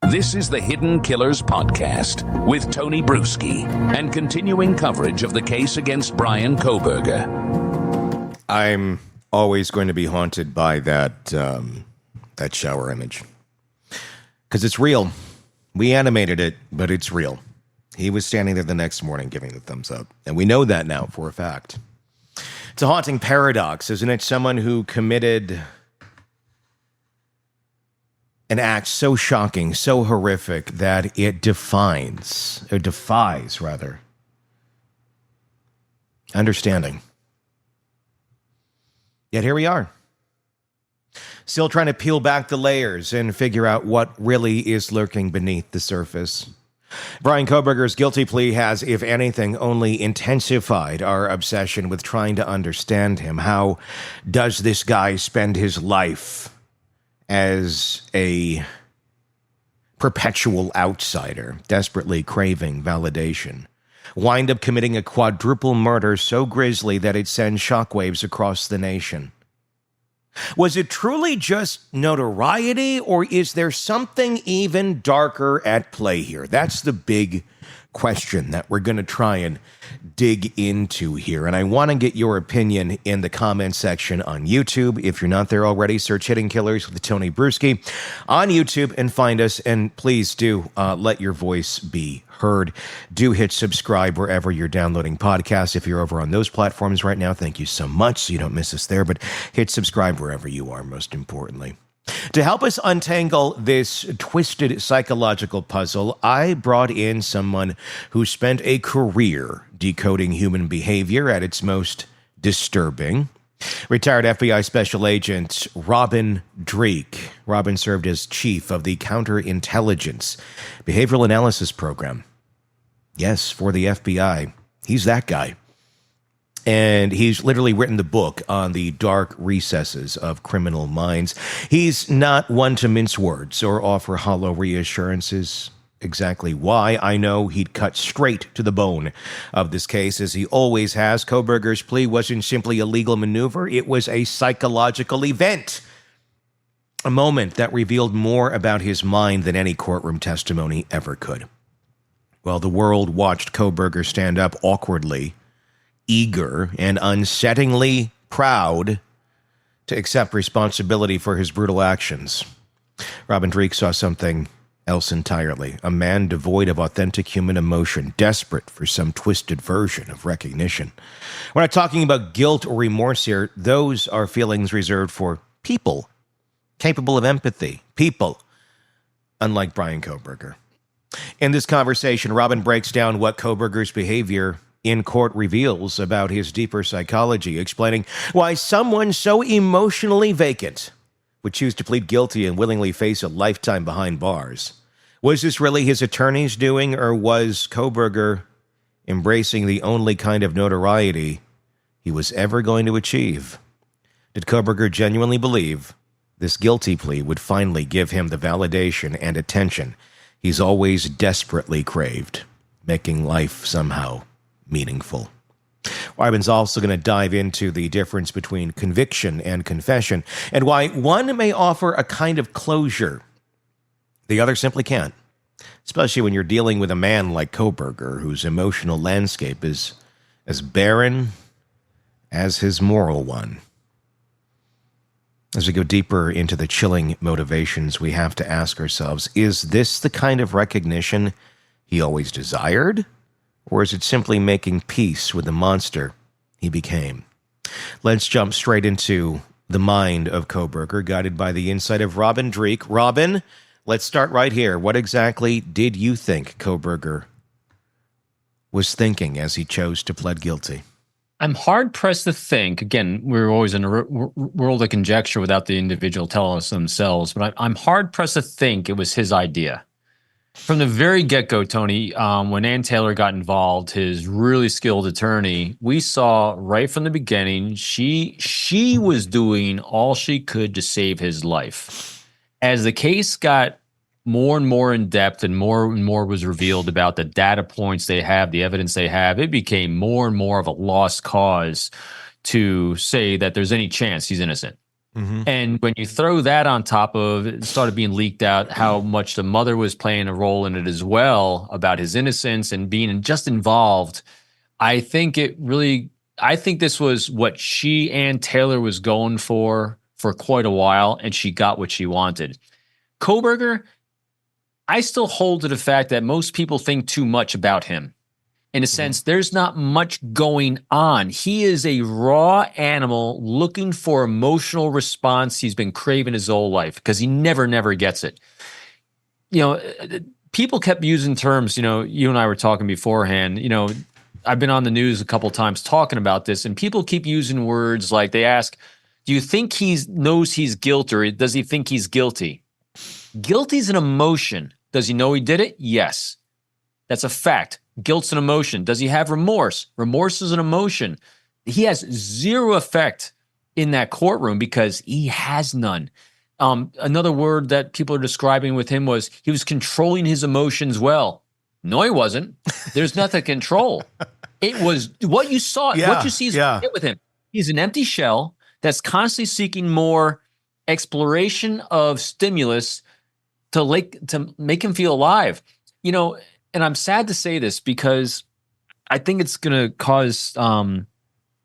This is the Hidden Killers Podcast with Tony Bruschi and continuing coverage of the case against Bryan Kohberger. I'm always going to be haunted by that shower image because it's real. We animated it, but it's real. He was standing there the next morning giving the thumbs up, and we know that now for a fact. It's a haunting paradox, isn't it? Someone who committed an act so shocking, so horrific, that it defies understanding. Yet here we are, still trying to peel back the layers and figure out what really is lurking beneath the surface. Bryan Kohberger's guilty plea has, if anything, only intensified our obsession with trying to understand him. How does this guy spend his life as a perpetual outsider, desperately craving validation, wind up committing a quadruple murder so grisly that it sends shockwaves across the nation? Was it truly just notoriety, or is there something even darker at play here? That's the big question that we're going to try and dig into here. And I want to get your opinion in the comment section on YouTube. If you're not there already, search Hidden Killers with Tony Bruschi on YouTube and find us. And please do let your voice be heard. Do hit subscribe wherever you're downloading podcasts. If you're over on those platforms right now, thank you so much so you don't miss us there. But hit subscribe wherever you are, most importantly. To help us untangle this twisted psychological puzzle, I brought in someone who spent a career decoding human behavior at its most disturbing. Retired FBI Special Agent Robin Dreeke. Robin served as chief of the Counterintelligence Behavioral Analysis Program. Yes, for the FBI. He's that guy. And he's literally written the book on the dark recesses of criminal minds. He's not one to mince words or offer hollow reassurances. Exactly why, I know he'd cut straight to the bone of this case, as he always has. Kohberger's plea wasn't simply a legal maneuver. It was a psychological event. A moment that revealed more about his mind than any courtroom testimony ever could. While the world watched Kohberger stand up awkwardly, eager and unsettlingly proud to accept responsibility for his brutal actions, Robin Dreeke saw something else entirely. A man devoid of authentic human emotion, desperate for some twisted version of recognition. We're not talking about guilt or remorse here. Those are feelings reserved for people capable of empathy. People, unlike Bryan Kohberger. In this conversation, Robin breaks down what Kohberger's behavior in court reveals about his deeper psychology, explaining why someone so emotionally vacant would choose to plead guilty and willingly face a lifetime behind bars. Was this really his attorney's doing, or was Kohberger embracing the only kind of notoriety he was ever going to achieve? Did Kohberger genuinely believe this guilty plea would finally give him the validation and attention he's always desperately craved, making life somehow meaningful? Robin's also going to dive into the difference between conviction and confession, and why one may offer a kind of closure the other simply can't, especially when you're dealing with a man like Kohberger, whose emotional landscape is as barren as his moral one. As we go deeper into the chilling motivations, we have to ask ourselves, is this the kind of recognition he always desired? Or is it simply making peace with the monster he became? Let's jump straight into the mind of Kohberger, guided by the insight of Robin Dreeke. Robin, let's start right here. What exactly did you think Kohberger was thinking as he chose to plead guilty? I'm hard-pressed to think, again, we're always in a world of conjecture without the individual telling us themselves, but I'm hard-pressed to think it was his idea. From the very get-go, Tony, when Ann Taylor got involved, his really skilled attorney, we saw right from the beginning, she was doing all she could to save his life. As the case got more and more in depth and more was revealed about the data points they have, the evidence they have, it became more and more of a lost cause to say that there's any chance he's innocent. And when you throw that on top of it, started being leaked out how much the mother was playing a role in it as well, about his innocence and being just involved. I think this was what she and Taylor was going for quite a while, and she got what she wanted. Kohberger, I still hold to the fact that most people think too much about him. In a sense, there's not much going on. He is a raw animal looking for emotional response he's been craving his whole life because he never gets it. People kept using terms, you and I were talking beforehand, I've been on the news a couple times talking about this, and people keep using words like they ask, do you think he knows he's guilty, or does he think he's guilty? Guilty is an emotion. Does he know he did it? Yes. That's a fact. Guilt's an emotion. Does he have remorse? Remorse is an emotion. He has zero effect in that courtroom because he has none. Another word that people are describing with him was he was controlling his emotions well. No, he wasn't. There's nothing to control. It was what you saw. What you see is with him. He's an empty shell that's constantly seeking more exploration of stimulus to make him feel alive. And I'm sad to say this because I think it's going to cause at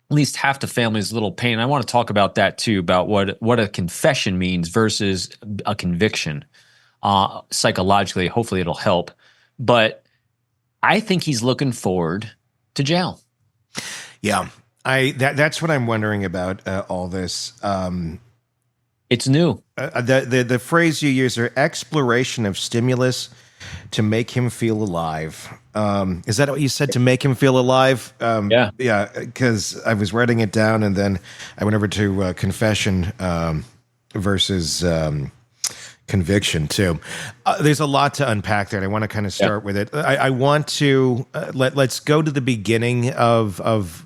least half the family's little pain. I want to talk about that too, about what a confession means versus a conviction. Psychologically, hopefully it'll help. But I think he's looking forward to jail. Yeah, that's what I'm wondering about all this. It's new. The phrase you use are exploration of stimulus to make him feel alive. Is that what you said? To make him feel alive? Yeah. Yeah, because I was writing it down and then I went over to confession versus conviction too. There's a lot to unpack there, and I want to kind of start with it. I want to let's go to the beginning of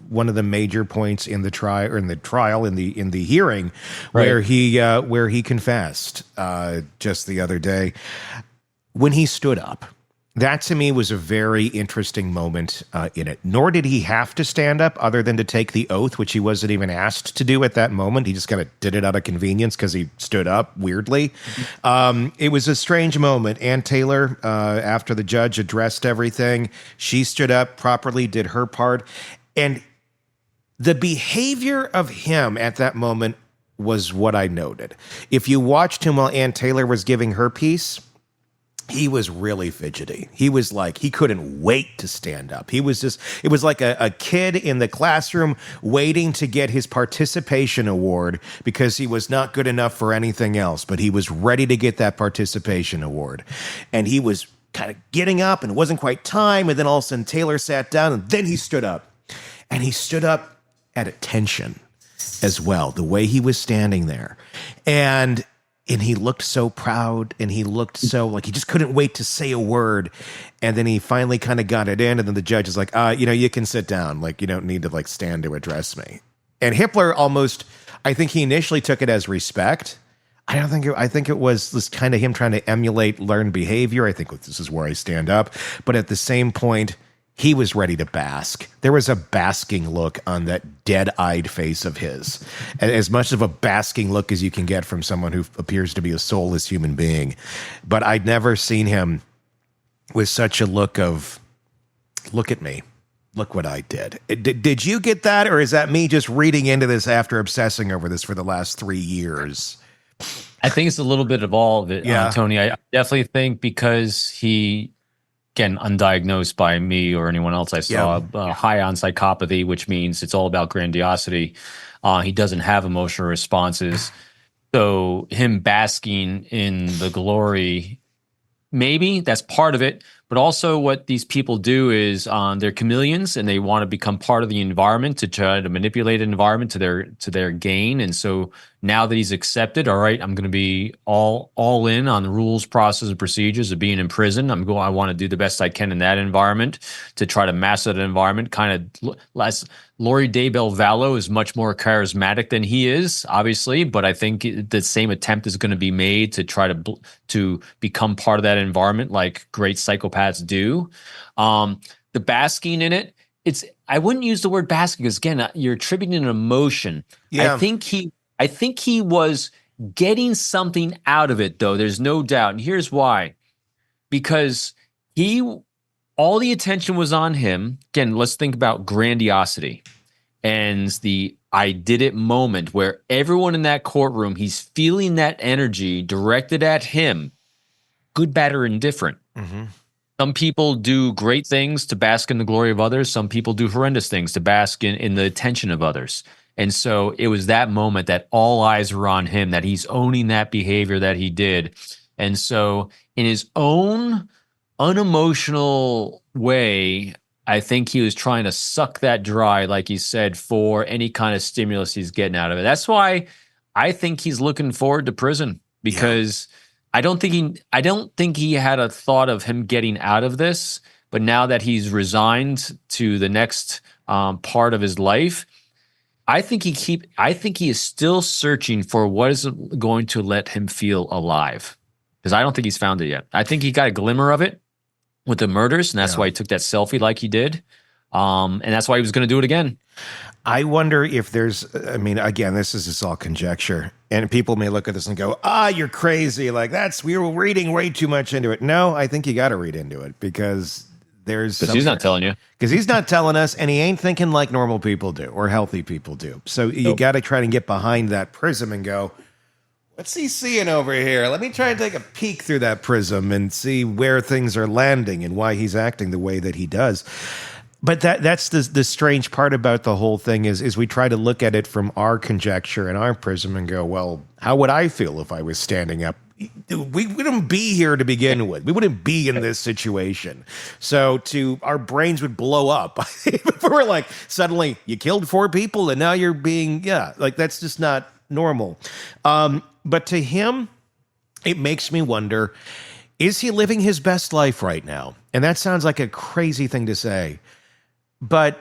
one of the major points in the trial, or in the hearing, where he confessed just the other day. When he stood up, that to me was a very interesting moment in it. Nor did he have to stand up other than to take the oath, which he wasn't even asked to do at that moment. He just kind of did it out of convenience because he stood up weirdly. It was a strange moment. Ann Taylor, after the judge addressed everything, she stood up, properly did her part. And the behavior of him at that moment was what I noted. If you watched him while Ann Taylor was giving her piece, he was really fidgety. He was like, he couldn't wait to stand up. It was like a kid in the classroom waiting to get his participation award because he was not good enough for anything else, but he was ready to get that participation award. And he was kind of getting up and it wasn't quite time. And then all of a sudden Taylor sat down and then he stood up. And he stood up at attention as well, the way he was standing there. And he looked so proud, and he looked so like he just couldn't wait to say a word. And then he finally kind of got it in, and then the judge is like, you can sit down. Like, you don't need to like stand to address me. And Hitler almost, I think he initially took it as respect. I think it was this kind of him trying to emulate learned behavior. I think this is where I stand up. But at the same point, he was ready to bask. There was a basking look on that dead-eyed face of his. As much of a basking look as you can get from someone who appears to be a soulless human being. But I'd never seen him with such a look of, look at me. Look what I did. Did you get that? Or is that me just reading into this after obsessing over this for the last 3 years? I think it's a little bit of all of it, Tony. I definitely think because he, again, undiagnosed by me or anyone else I saw, high on psychopathy, which means it's all about grandiosity. He doesn't have emotional responses. So him basking in the glory, maybe that's part of it. But also what these people do is they're chameleons and they want to become part of the environment to try to manipulate an environment to their gain. And so now that he's accepted, all right, I'm going to be all in on the rules, process, and procedures of being in prison. I want to do the best I can in that environment to try to master that environment. Kind of less. Lori Daybell Vallow is much more charismatic than he is, obviously, but I think the same attempt is going to be made to try to become part of that environment like great psychopaths do. The basking in it, I wouldn't use the word basking because, again, you're attributing an emotion. Yeah. I think I think he was getting something out of it, though. There's no doubt. And here's why. Because all the attention was on him. Again, let's think about grandiosity and the I did it moment where everyone in that courtroom, he's feeling that energy directed at him, good, bad, or indifferent. Mm-hmm. Some people do great things to bask in the glory of others. Some people do horrendous things to bask in the attention of others. And so it was that moment that all eyes were on him, that he's owning that behavior that he did. And so in his own unemotional way, I think he was trying to suck that dry, like he said, for any kind of stimulus he's getting out of it. That's why I think he's looking forward to prison, because I don't think he had a thought of him getting out of this. But now that he's resigned to the next part of his life, I think he is still searching for what is going to let him feel alive, because I don't think he's found it yet. I think he got a glimmer of it with the murders, and that's why he took that selfie like he did, and that's why he was going to do it again. I wonder if there's, I mean, again, this is just all conjecture, and people may look at this and go, you're crazy, like we were reading way too much into it. No, I think you got to read into it, because he's not telling you. Because he's not telling us, and he ain't thinking like normal people do or healthy people do. So you got to try to get behind that prism and go, what's he seeing over here? Let me try and take a peek through that prism and see where things are landing and why he's acting the way that he does. But that's the strange part about the whole thing is we try to look at it from our conjecture and our prism and go, well, how would I feel if I was standing up? We wouldn't be here to begin with. We wouldn't be in this situation. So our brains would blow up. If we're like, suddenly you killed 4 people and now you're being, like that's just not normal. But to him, it makes me wonder, is he living his best life right now? And that sounds like a crazy thing to say. But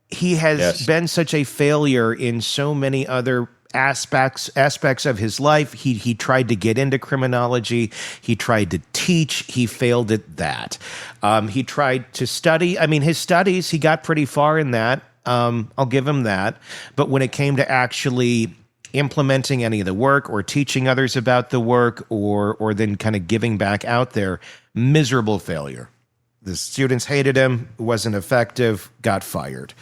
he has been such a failure in so many other aspects of his life. He tried to get into criminology. He tried to teach. He failed at that. He tried to study. I mean, his studies, he got pretty far in that. I'll give him that. But when it came to actually implementing any of the work or teaching others about the work or then kind of giving back out there, miserable failure. The students hated him, wasn't effective, got fired.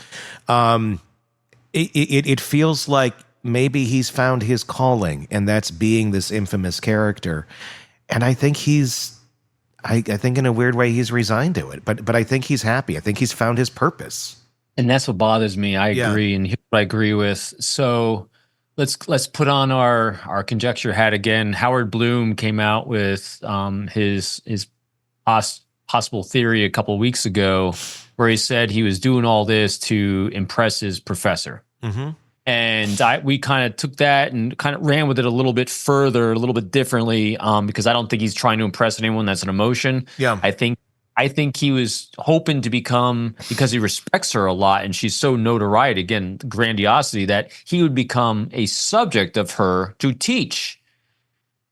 It feels like maybe he's found his calling, and that's being this infamous character. And I think I think in a weird way he's resigned to it. But I think he's happy. I think he's found his purpose. And that's what bothers me. I agree, and here's what I agree with. So let's put on our conjecture hat again. Howard Bloom came out with his possible theory a couple of weeks ago, where he said he was doing all this to impress his professor. Mm-hmm. And we kind of took that and kind of ran with it a little bit further, a little bit differently, because I don't think he's trying to impress anyone. That's an emotion. Yeah, I think he was hoping to become, because he respects her a lot and she's so notoriety, again, grandiosity, that he would become a subject of her to teach,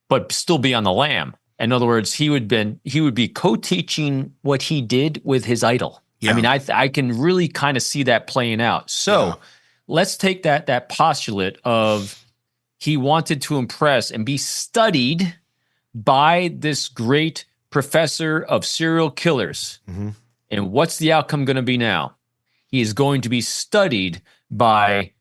but still be on the lam. In other words, he would be co-teaching what he did with his idol. Yeah. I mean, I can really kind of see that playing out. So let's take that postulate of he wanted to impress and be studied by this great professor of serial killers. Mm-hmm. And what's the outcome going to be now? He is going to be studied by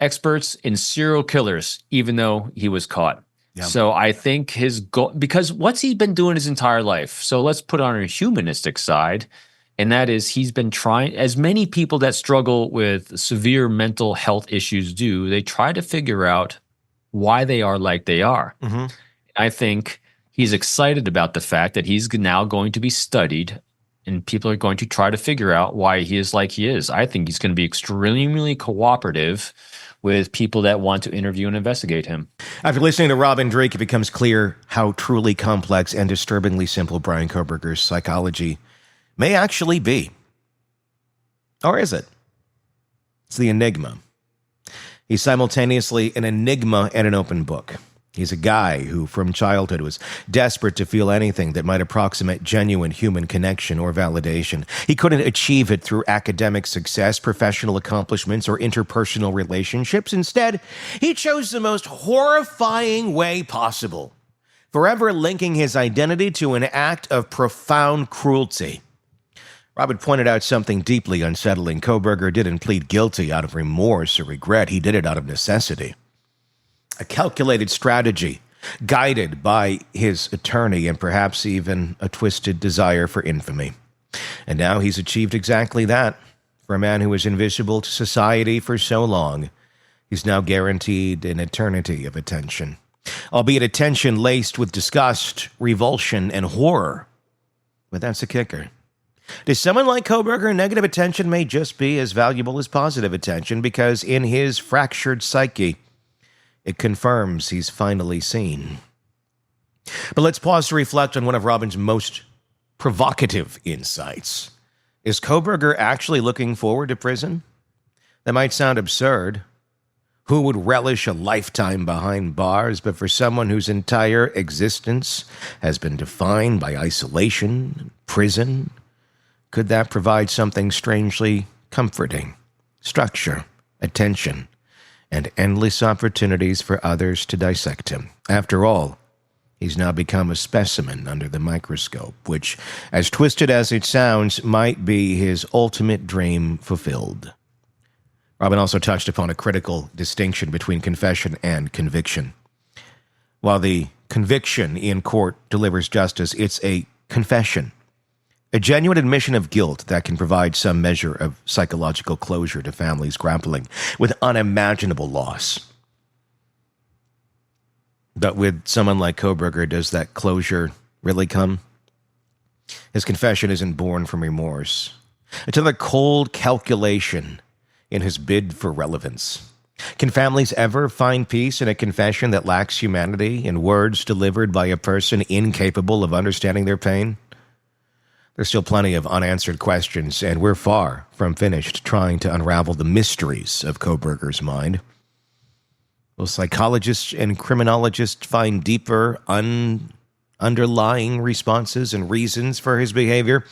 experts in serial killers, even though he was caught. Yeah. So I think his goal, because what's he been doing his entire life? So let's put on a humanistic side, and that is he's been trying, as many people that struggle with severe mental health issues do, they try to figure out why they are like they are. Mm-hmm. I think he's excited about the fact that he's now going to be studied and people are going to try to figure out why he is like he is. I think he's going to be extremely cooperative with people that want to interview and investigate him. After listening to Robin Dreeke, it becomes clear how truly complex and disturbingly simple Bryan Kohberger's psychology may actually be. Or is it? It's the enigma. He's simultaneously an enigma and an open book. He's a guy who, from childhood, was desperate to feel anything that might approximate genuine human connection or validation. He couldn't achieve it through academic success, professional accomplishments, or interpersonal relationships. Instead, he chose the most horrifying way possible, forever linking his identity to an act of profound cruelty. Robin pointed out something deeply unsettling. Kohberger didn't plead guilty out of remorse or regret. He did it out of necessity. A calculated strategy, guided by his attorney and perhaps even a twisted desire for infamy. And now he's achieved exactly that. For a man who was invisible to society for so long, he's now guaranteed an eternity of attention. Albeit attention laced with disgust, revulsion, and horror. But that's the kicker. To someone like Kohberger, negative attention may just be as valuable as positive attention because in his fractured psyche, it confirms he's finally seen. But let's pause to reflect on one of Robin's most provocative insights. Is Kohberger actually looking forward to prison? That might sound absurd. Who would relish a lifetime behind bars? But for someone whose entire existence has been defined by isolation, prison, could that provide something strangely comforting? Structure, attention, and endless opportunities for others to dissect him. After all, he's now become a specimen under the microscope, which, as twisted as it sounds, might be his ultimate dream fulfilled. Robin also touched upon a critical distinction between confession and conviction. While the conviction in court delivers justice, it's a confession. A genuine admission of guilt that can provide some measure of psychological closure to families grappling with unimaginable loss. But with someone like Kohberger, does that closure really come? His confession isn't born from remorse. It's another cold calculation in his bid for relevance. Can families ever find peace in a confession that lacks humanity, in words delivered by a person incapable of understanding their pain? There's still plenty of unanswered questions, and we're far from finished trying to unravel the mysteries of Kohberger's mind. Will psychologists and criminologists find deeper, underlying responses and reasons for his behavior?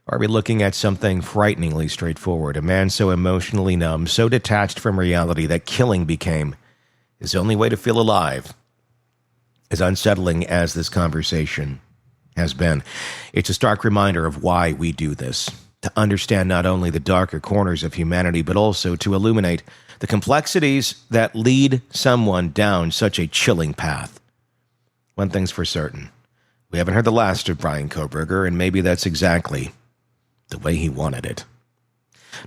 Or are we looking at something frighteningly straightforward? A man so emotionally numb, so detached from reality that killing became his only way to feel alive. As unsettling as this conversation has been, it's a stark reminder of why we do this. To understand not only the darker corners of humanity, but also to illuminate the complexities that lead someone down such a chilling path. One thing's for certain. We haven't heard the last of Bryan Kohberger, and maybe that's exactly the way he wanted it.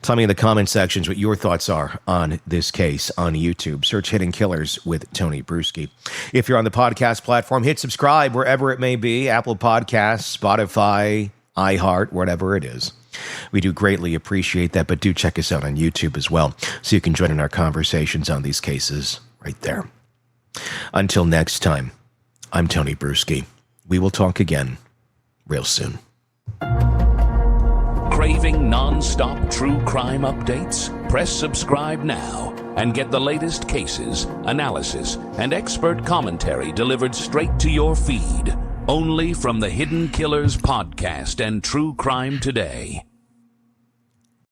Tell me in the comment sections what your thoughts are on this case on YouTube. Search Hidden Killers with Tony Bruschi. If you're on the podcast platform, hit subscribe wherever it may be, Apple Podcasts, Spotify, iHeart, whatever it is. We do greatly appreciate that, but do check us out on YouTube as well, so you can join in our conversations on these cases right there. Until next time, I'm Tony Bruschi. We will talk again real soon. Craving non-stop true crime updates? Press subscribe now and get the latest cases, analysis, and expert commentary delivered straight to your feed. Only from the Hidden Killers podcast and True Crime Today.